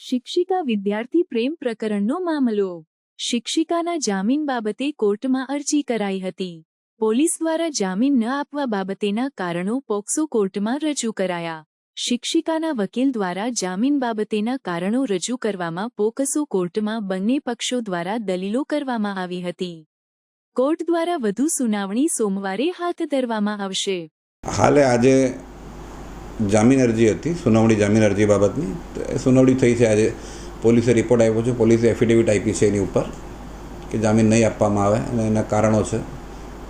શિક્ષિકા વિદ્યાર્થી પ્રેમ પ્રકરણનો મામલો. શિક્ષિકાના જામીન બાબતે કોર્ટમાં અરજી કરાઈ હતી. પોલીસ દ્વારા જામીન ન આપવા બાબતેના કારણો પોક્સો કોર્ટમાં રજૂ કરાયા. શિક્ષિકાના વકીલ દ્વારા જામીન બાબતેના કારણો રજૂ કરવામાં પોક્સો કોર્ટમાં બંને પક્ષો દ્વારા દલીલો કરવામાં આવી હતી. કોર્ટ દ્વારા વધુ સુનાવણી સોમવારે હાથ ધરવામાં આવશે. હાલે આજે જામીન અરજી હતી, સુનાવણી જામીન અરજી બાબતની. સુનાવણી થઈ છે આજે. પોલીસે રિપોર્ટ આપ્યો છે, પોલીસે એફિડેવિટ આપી છે એની ઉપર કે જામીન નહીં આપવામાં આવે અને એના કારણો છે.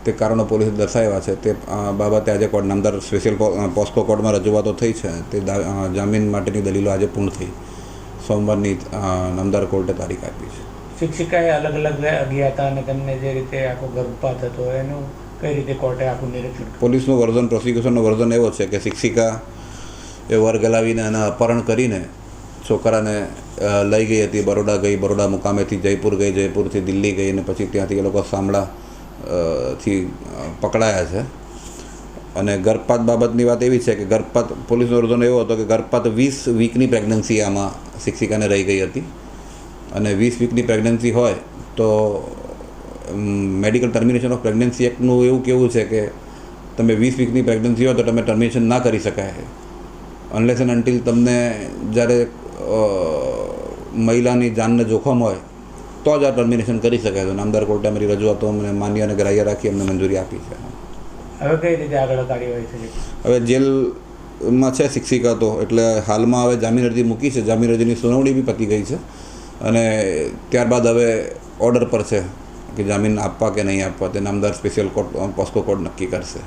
તે કારણો પોલીસે દર્શાવ્યા છે. તે બાબતે આજે કોર્ટ નામદાર સ્પેશિયલ પોસ્કો કોર્ટમાં રજૂઆતો થઈ છે. તે જામીન માટેની દલીલો આજે પૂર્ણ થઈ. સોમવારની નામદાર કોર્ટે તારીખ આપી છે. શિક્ષિકાએ અલગ અલગ ગયા હતા અને તેમને જે રીતે આખો ગર્ભપાત હતો એનું કઈ રીતે કોર્ટે આખું નિરીક્ષણ? પોલીસનું વર્ઝન, પ્રોસિક્યુશનનું વર્ઝન એવો છે કે શિક્ષિકા એ વર ગલાવીને એના અપહરણ કરીને છોકરાને લઈ ગઈ હતી. બરોડા ગઈ, બરોડા મુકામેથી જયપુર ગઈ, જયપુરથી દિલ્હી ગઈ અને પછી ત્યાંથી એ લોકો શામળાથી પકડાયા છે. અને ગર્ભપાત બાબતની વાત એવી છે કે ગર્ભપાત, પોલીસનો વર્ઝન એવો હતો કે ગર્ભપાત 20 વીકની પ્રેગ્નન્સી આમાં શિક્ષિકાને રહી ગઈ હતી. અને 20 વીકની પ્રેગ્નન્સી હોય તો મેડિકલ ટર્મિનેશન ઓફ પ્રેગ્નન્સી એક્ટનું એવું કેવું છે કે તમે 20 વીકની પ્રેગ્નન્સી હોય તો તમે ટર્મિનેશન ના કરી શકાય, અનલેસ એન્ડ અન્ટિલ તમને જ્યારે મહિલાની જાનને જોખમ હોય તો જ આ ટર્મિનેશન કરી શકાય. તો નામદાર કોર્ટે અમારી રજૂઆતો અમને માન્ય અને ગ્રાહ્ય રાખી અમને મંજૂરી આપી છે. હવે કઈ રીતે આગળ કાર્યવાહી થશે? હવે જેલમાં છે શિક્ષિકા તો, એટલે હાલમાં હવે જામીન અરજી મૂકી છે. જામીન અરજીની સુનાવણી બી પતી ગઈ છે અને ત્યારબાદ હવે ઓર્ડર પર છે કે જામીન આપવા કે નહીં આપવા. તે નામદાર સ્પેશિયલ કોર્ટ પોસ્કો કોર્ટ નક્કી કરશે.